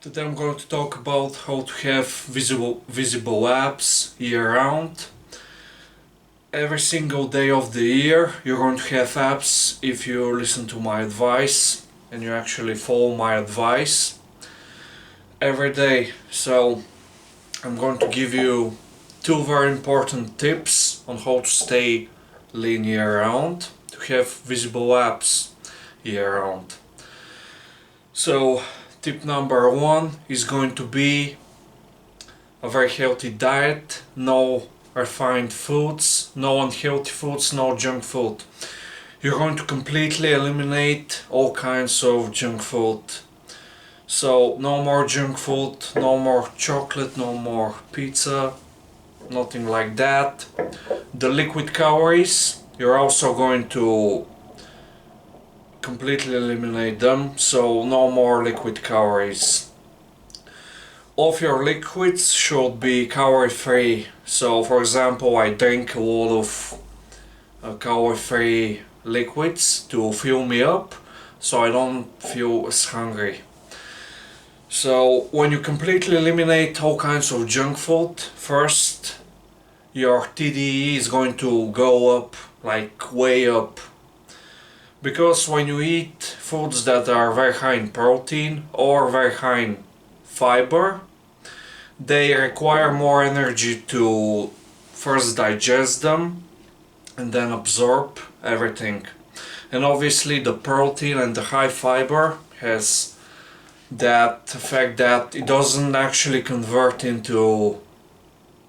Today I'm going to talk about how to have visible abs year round. Every single day of the year you're going to have abs if you listen to my advice and you actually follow my advice every day. So I'm going to give you two very important tips on how to stay lean year round, to have visible abs year round. So tip number one is going to be a very healthy diet, no refined foods, no unhealthy foods, no junk food. You're going to completely eliminate all kinds of junk food. So no more junk food, no more chocolate, no more pizza, nothing like that. The liquid calories, you're also going to completely eliminate them, so no more liquid calories. All of your liquids should be calorie free. So for example, I drink a lot of calorie free liquids to fill me up so I don't feel as hungry. So when you completely eliminate all kinds of junk food, first your TDE is going to go up, like way up. Because when you eat foods that are very high in protein or very high in fiber, they require more energy to first digest them and then absorb everything. And obviously the protein and the high fiber has that effect that it doesn't actually convert into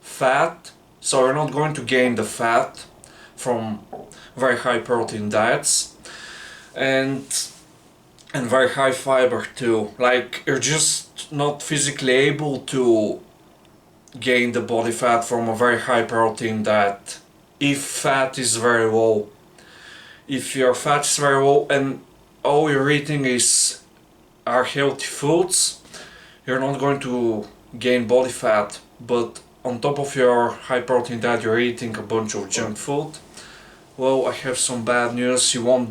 fat, so you're not going to gain the fat from very high protein diets and very high fiber too. Like, you're just not physically able to gain the body fat from a very high protein diet if fat is very low. If your fat is very low and all you're eating are healthy foods, you're not going to gain body fat. But on top of your high protein diet, you're eating a bunch of junk food. Well, I have some bad news. You're going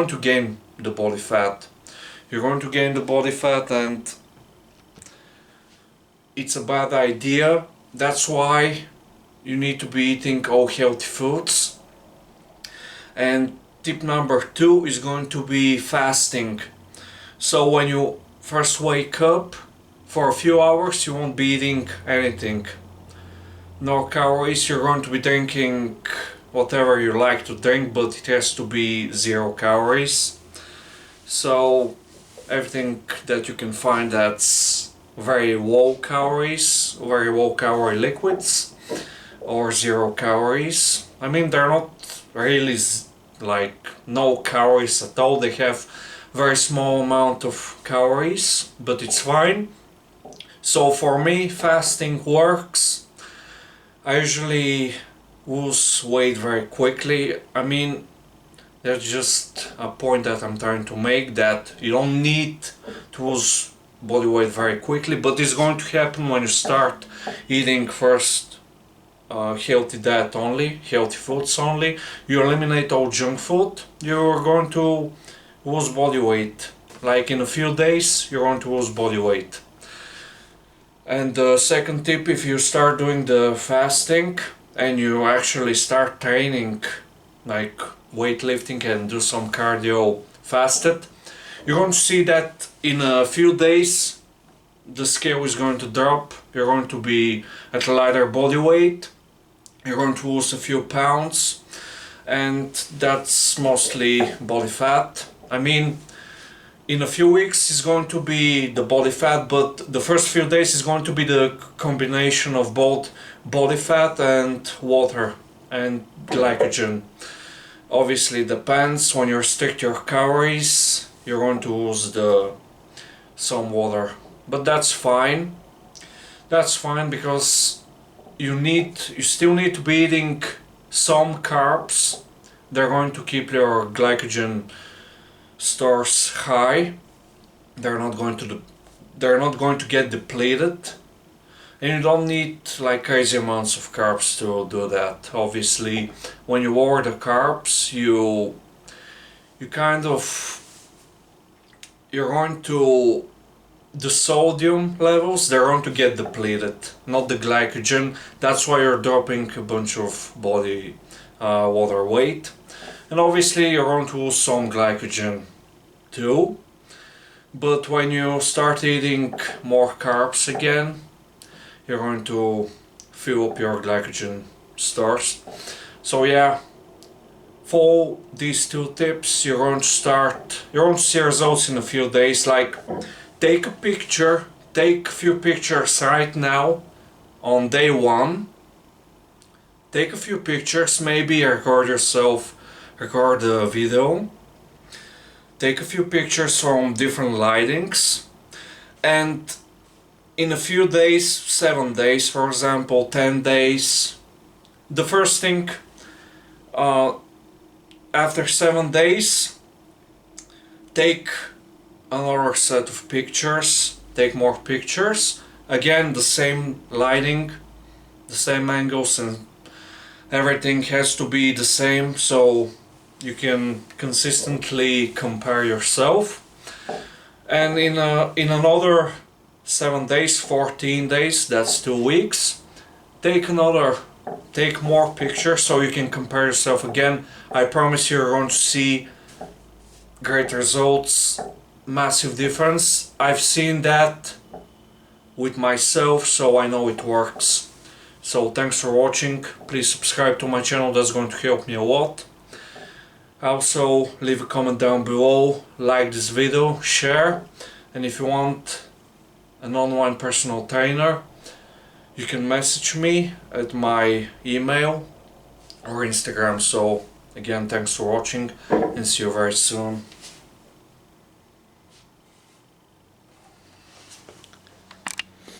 to gain the body fat. You're going to gain the body fat, and it's a bad idea. That's why you need to be eating all healthy foods. And tip number two is going to be fasting. So when you first wake up, for a few hours you won't be eating anything. No calories, you're going to be drinking whatever you like to drink, but it has to be 0 calories. So everything that you can find that's very low calories, very low calorie liquids, or 0 calories. I mean, they're not really like no calories at all. They have very small amount of calories, but it's fine. So for me, fasting works. I usually lose weight very quickly. I mean, that's just a point that I'm trying to make, that you don't need to lose body weight very quickly, but it's going to happen when you start eating first healthy diet only, healthy foods only. You eliminate all junk food, you're going to lose body weight. Like in a few days, you're going to lose body weight. And the second tip, if you start doing the fasting and you actually start training, like weightlifting and do some cardio fasted, you're going to see that in a few days the scale is going to drop. You're going to be at a lighter body weight, you're going to lose a few pounds, and that's mostly body fat. I mean, in a few weeks it's going to be the body fat, but the first few days is going to be the combination of both body fat and water and glycogen. Obviously depends, when you restrict your calories you're going to lose some water, but that's fine. That's fine because you still need to be eating some carbs. They're going to keep your glycogen stores high. They're not going to get depleted, and you don't need like crazy amounts of carbs to do that. Obviously, when you lower the carbs, you're going to the sodium levels, they're going to get depleted, not the glycogen. That's why you're dropping a bunch of body water weight. And obviously you're going to lose some glycogen too. But when you start eating more carbs again, you're going to fill up your glycogen stores. So yeah, follow these two tips. You're going to see results in a few days. Like, take a picture, take a few pictures right now on day one. Take a few pictures, maybe record yourself, record a video. Take a few pictures from different lightings, and in a few days, 7 days for example, 10 days, the first thing, after 7 days, take another set of pictures, take more pictures, again the same lighting, the same angles, and everything has to be the same so you can consistently compare yourself. And in another 7 days, 14 days, that's 2 weeks, take more pictures so you can compare yourself again. I promise you're going to see great results, massive difference. I've seen that with myself, so I know it works. So thanks for watching. Please subscribe to my channel, that's going to help me a lot. Also, leave a comment down below, like this video, share, and if you want an online personal trainer, you can message me at my email or Instagram. So again, thanks for watching and see you very soon.